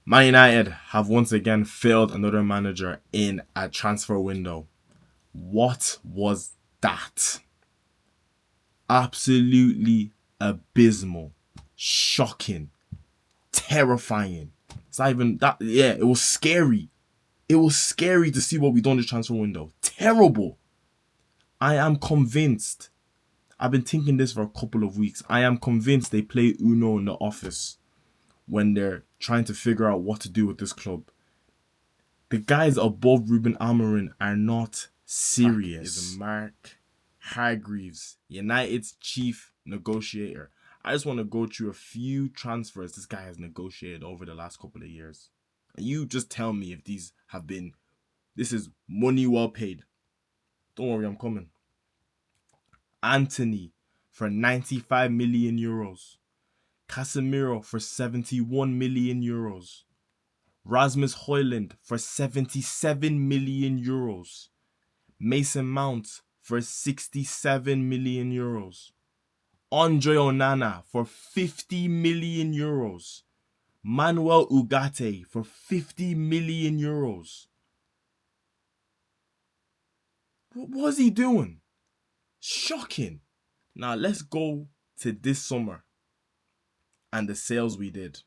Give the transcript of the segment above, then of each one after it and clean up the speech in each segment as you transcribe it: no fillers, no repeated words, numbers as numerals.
Man United have once again failed another manager in a transfer window. What was that? Absolutely abysmal, shocking, terrifying. It's not even that. Yeah, it was scary. It was scary to see what we done this transfer window. Terrible. I am convinced. I've been thinking this for a couple of weeks. I am convinced they play Uno in the office when they're trying to figure out what to do with this club. The guys above Ruben Amorim are not serious. Is Mark Hargreaves, United's chief negotiator. I just want to go through a few transfers this guy has negotiated over the last couple of years. And you just tell me if these have been, this is money well paid. Don't worry, I'm coming. Anthony for 95 million euros. Casemiro for 71 million euros. Rasmus Højlund for 77 million euros. Mason Mount for 67 million euros. Andre Onana for 50 million euros. Manuel Ugarte for 50 million euros. What was he doing? Shocking. Now let's go to this summer and the sales we did.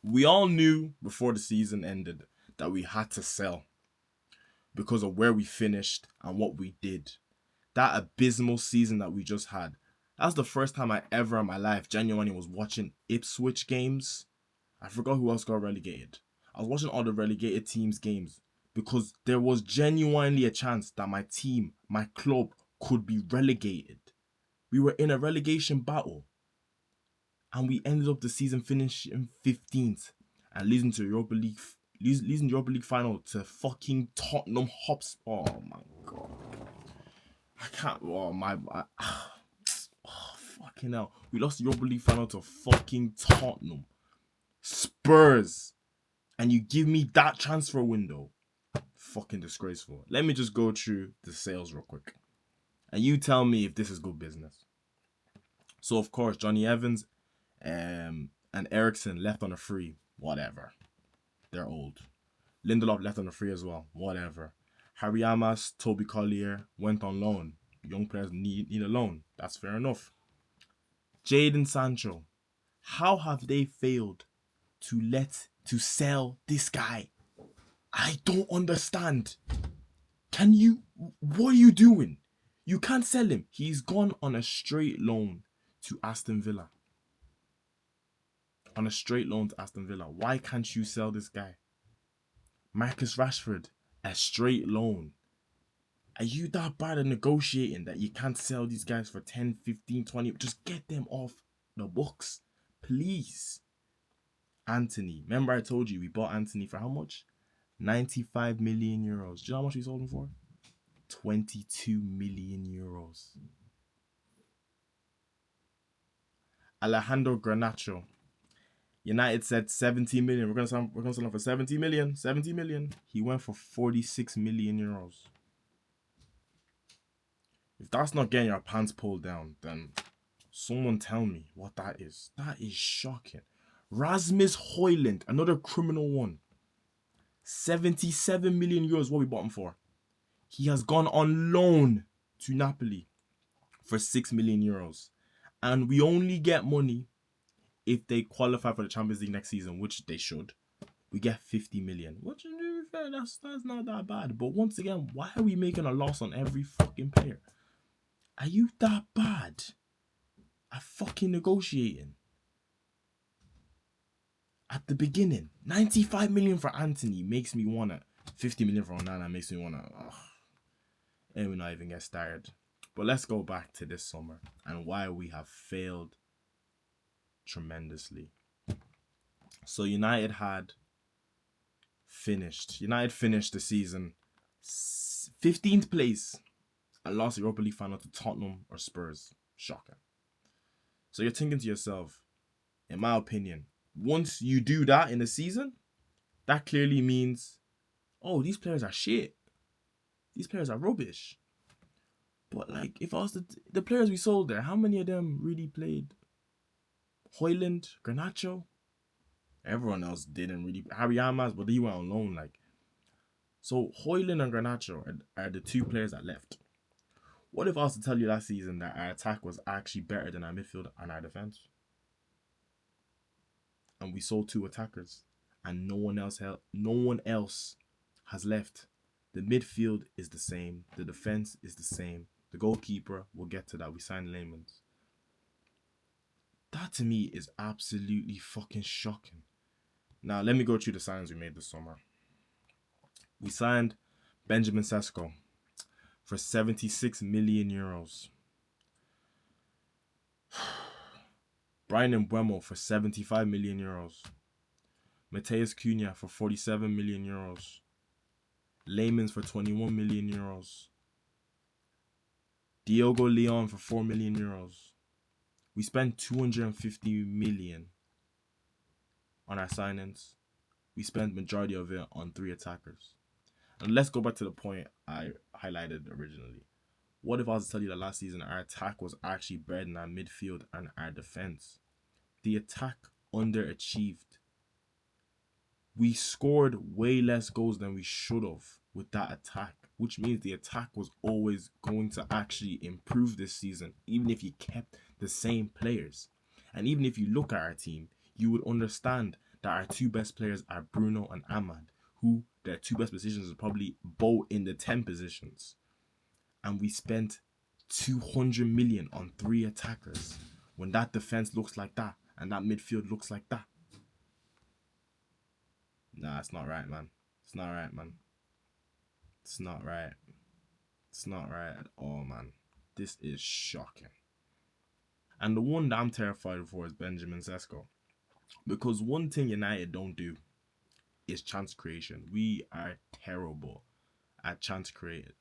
We all knew before the season ended that we had to sell because of where we finished and what we did. That abysmal season that we just had. That's the first time I ever in my life genuinely was watching Ipswich games. I forgot who else got relegated. I was watching all the relegated teams' games because there was genuinely a chance that my team, my club, could be relegated. We were in a relegation battle. And we ended up the season finishing 15th and losing to Europa League, losing the Europa League final to fucking Tottenham Hotspur. Oh my god, I can't. Fucking hell. We lost the Europa League final to fucking Tottenham, Spurs, and you give me that transfer window. Fucking disgraceful. Let me just go through the sales real quick, and you tell me if this is good business. So of course, Johnny Evans and Ericsson left on a free. Whatever. They're old. Lindelof left on a free as well. Whatever. Harry Amas, Toby Collier went on loan. Young players need a loan. That's fair enough. Jadon Sancho. How have they failed to sell this guy? I don't understand. What are you doing? You can't sell him. He's gone on a straight loan to Aston Villa. On a straight loan to Aston Villa. Why can't you sell this guy? Marcus Rashford, a straight loan. Are you that bad at negotiating that you can't sell these guys for 10, 15, 20? Just get them off the books, please. Anthony. Remember I told you we bought Anthony for how much? 95 million euros. Do you know how much we sold him for? 22 million euros. Alejandro Garnacho. United said 70 million. We're gonna sell him for 70 million. 70 million. He went for 46 million euros. If that's not getting your pants pulled down, then someone tell me what that is. That is shocking. Rasmus Højlund, another criminal one. 77 million euros what we bought him for. He has gone on loan to Napoli for 6 million euros. And we only get money if they qualify for the Champions League next season, which they should. We get 50 million. Which, to be fair, that's not that bad. But once again, why are we making a loss on every fucking player? Are you that bad at fucking negotiating? At the beginning, 95 million for Anthony makes me want to. 50 million for Onana makes me want to. And we're not even get started. But let's go back to this summer and why we have failed tremendously. So United finished the season 15th place and lost the Europa League final to Tottenham or Spurs. Shocking. So you're thinking to yourself, in my opinion, once you do that in a season, that clearly means, oh, these players are shit. These players are rubbish. But like, if I was the players we sold there, how many of them really played? Højlund, Garnacho, Everyone else didn't really. Harry Amaz, but he went on loan. Like, so Hoyland and Garnacho are the two players that left. What if I was to tell you last season that our attack was actually better than our midfield and our defense, and we sold two attackers, and no one else has left? The midfield is the same. The defense is the same. The goalkeeper, we'll get to that. We signed Layman's. That to me is absolutely fucking shocking. Now, let me go through the signings we made this summer. We signed Benjamin Sesko for 76 million euros. Brian Mbeumo for 75 million euros. Mateus Cunha for 47 million euros. Layman's for 21 million euros. Diogo Leon for 4 million euros. We spent 250 million on our signings. We spent majority of it on 3 attackers. And let's go back to the point I highlighted originally. What if I was to tell you that last season our attack was actually better than our midfield and our defense? The attack underachieved. We scored way less goals than we should have with that attack, which means the attack was always going to actually improve this season, even if you kept the same players. And even if you look at our team, you would understand that our 2 best players are Bruno and Ahmad, who their 2 best positions are probably both in the 10 positions. And we spent 200 million on 3 attackers when that defense looks like that and that midfield looks like that. Nah, it's not right, man. It's not right, man. It's not right. It's not right at all, man. This is shocking. And the one that I'm terrified for is Benjamin Sesko. Because one thing United don't do is chance creation. We are terrible at chance creation.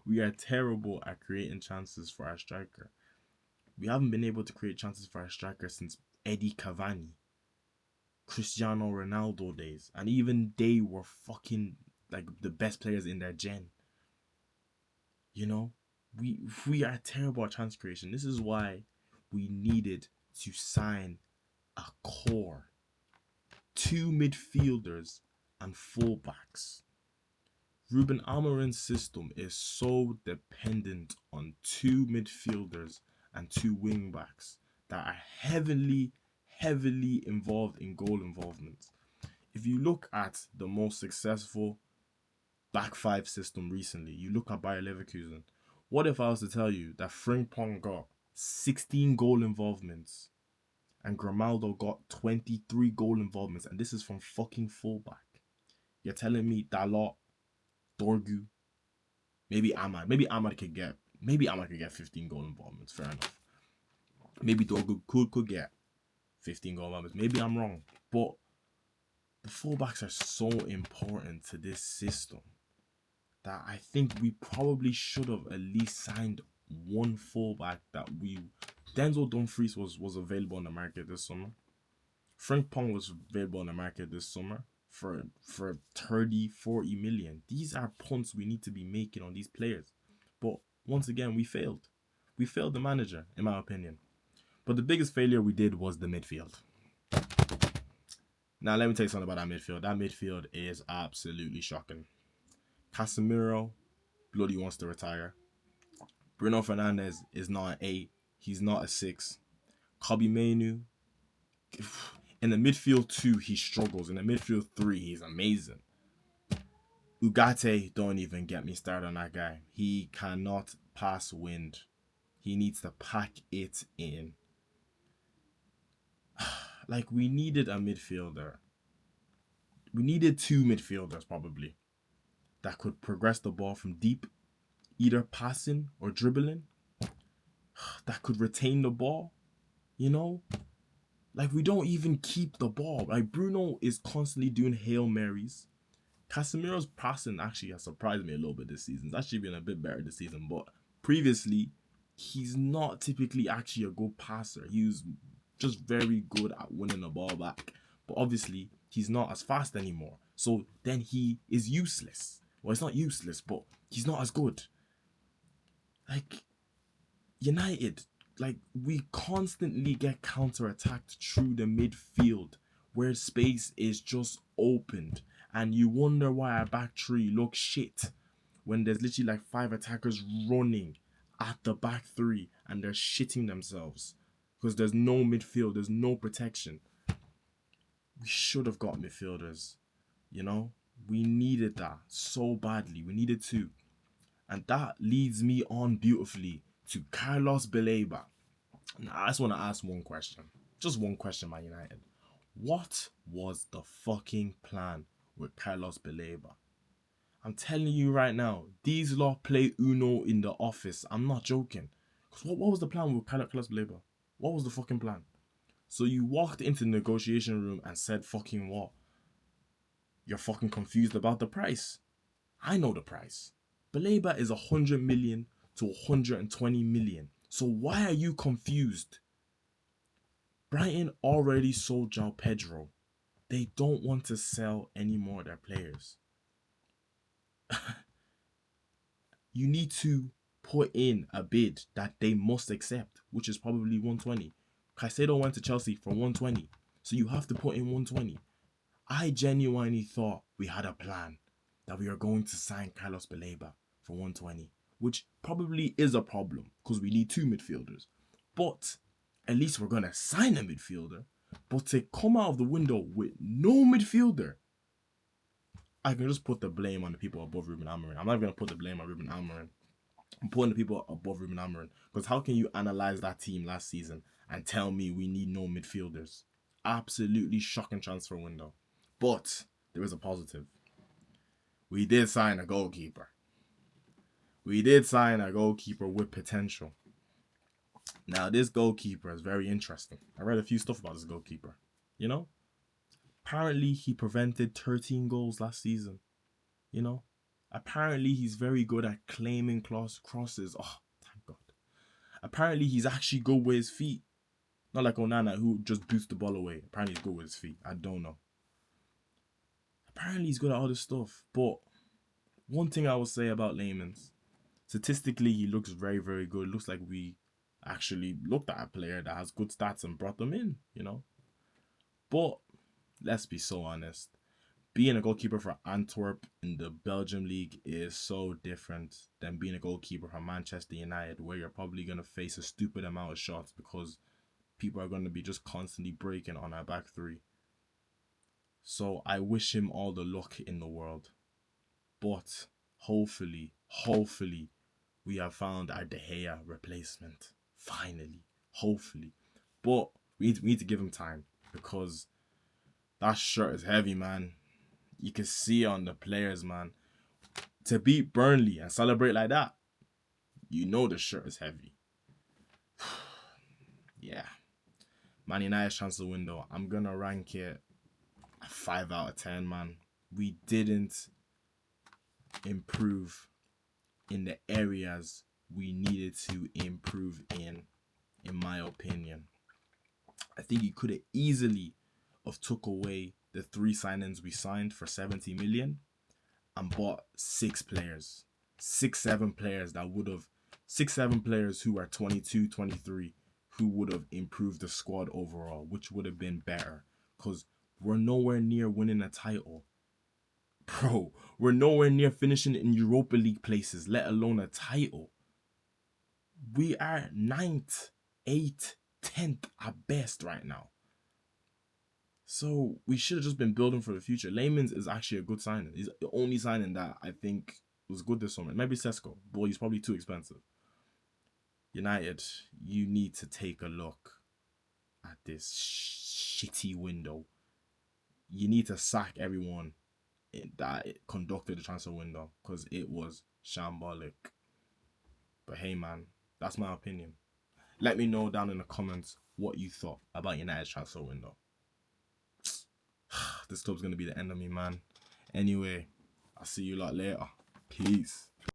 We are terrible at creating chances for our striker. We haven't been able to create chances for our striker since Eddie Cavani, Cristiano Ronaldo days, and even they were fucking like the best players in their gen. You know, we are terrible at chance creation. This is why we needed to sign a core, 2 midfielders and fullbacks. Ruben Amorim's system is so dependent on 2 midfielders and 2 wingbacks that are heavily involved in goal involvement. If you look at the most successful back 5 system recently, you look at Bayer Leverkusen. What if I was to tell you that Frimpong got 16 goal involvements and Grimaldo got 23 goal involvements, and this is from fucking fullback? You're telling me Dalot, Dorgu, maybe Ahmad could get 15 goal involvements. Fair enough. Maybe Dorgu could get 15 goal involvements. Maybe I'm wrong, but the fullbacks are so important to this system that I think we probably should have at least signed one fullback that we. Denzel Dumfries was available on the market this summer. Frimpong was available on the market this summer for 30, 40 million. These are punts we need to be making on these players. But once again, we failed. We failed the manager, in my opinion. But the biggest failure we did was the midfield. Now, let me tell you something about that midfield. That midfield is absolutely shocking. Casemiro bloody wants to retire. Bruno Fernandes is not an 8. He's not a 6. Kobbie Mainoo, in the midfield 2, he struggles. In the midfield 3, he's amazing. Ugarte, don't even get me started on that guy. He cannot pass wind. He needs to pack it in. Like, we needed a midfielder. We needed 2 midfielders, probably, that could progress the ball from deep, either passing or dribbling, that could retain the ball, you know? Like, we don't even keep the ball. Like, Bruno is constantly doing Hail Marys. Casemiro's passing actually has surprised me a little bit this season. It's actually been a bit better this season, but previously, he's not typically actually a good passer. He was just very good at winning the ball back. But obviously, he's not as fast anymore. So then he is useless. Well, it's not useless, but he's not as good. Like, United, like, we constantly get counter-attacked through the midfield where space is just opened, and you wonder why our back three looks shit when there's literally like 5 attackers running at the back three and they're shitting themselves because there's no midfield, there's no protection. We should have got midfielders, you know? We needed that so badly. We needed to. And that leads me on beautifully to Carlos Baleba. Now, I just want to ask one question. Just one question, Man United. What was the fucking plan with Carlos Baleba? I'm telling you right now, these lot play Uno in the office. I'm not joking. Because what was the plan with Carlos Baleba? What was the fucking plan? So you walked into the negotiation room and said fucking what? You're fucking confused about the price. I know the price. Baleba is 100 million to 120 million. So why are you confused? Brighton already sold João Pedro. They don't want to sell any more of their players. You need to put in a bid that they must accept, which is probably 120. Caicedo went to Chelsea for 120. So you have to put in 120. I genuinely thought we had a plan that we are going to sign Carlos Baleba for 120, which probably is a problem because we need 2 midfielders. But at least we're going to sign a midfielder. But to come out of the window with no midfielder, I can just put the blame on the people above Ruben Amorim. I'm not even going to put the blame on Ruben Amorim. I'm putting the people above Ruben Amorim. Because how can you analyze that team last season and tell me we need no midfielders? Absolutely shocking transfer window. But there is a positive. We did sign a goalkeeper. We did sign a goalkeeper with potential. Now, this goalkeeper is very interesting. I read a few stuff about this goalkeeper. You know? Apparently, he prevented 13 goals last season. You know? Apparently, he's very good at claiming crosses. Oh, thank God. Apparently, he's actually good with his feet. Not like Onana, who just boots the ball away. Apparently, he's good with his feet. I don't know. Apparently, he's good at all this stuff. But one thing I will say about Layman's, statistically, he looks very, very good. Looks like we actually looked at a player that has good stats and brought them in, you know? But let's be so honest. Being a goalkeeper for Antwerp in the Belgium league is so different than being a goalkeeper for Manchester United, where you're probably going to face a stupid amount of shots because people are going to be just constantly breaking on our back three. So I wish him all the luck in the world. But hopefully, we have found our De Gea replacement. Finally. Hopefully. But we need to give him time because that shirt is heavy, man. You can see on the players, man. To beat Burnley and celebrate like that, you know the shirt is heavy. Yeah. Man United's transfer window, I'm going to rank it a 5 out of 10, man. We didn't improve in the areas we needed to improve in my opinion. I think you could have easily have took away the 3 signings we signed for 70 million and bought 6 players. 6-7 players that would have 6-7 players who are 22, 23 who would have improved the squad overall, which would have been better because we're nowhere near winning a title. Bro, we're nowhere near finishing in Europa League places, let alone a title. We are 9th, 8th, 10th at best right now. So we should have just been building for the future. Layman's is actually a good signing. He's the only signing that I think was good this summer. Maybe Sesko, but he's probably too expensive. United, you need to take a look at this shitty window. You need to sack everyone that conducted the transfer window because it was shambolic. But hey, man, that's my opinion. Let me know down in the comments what you thought about United's transfer window. This club's going to be the end of me, man. Anyway, I'll see you lot later. Peace.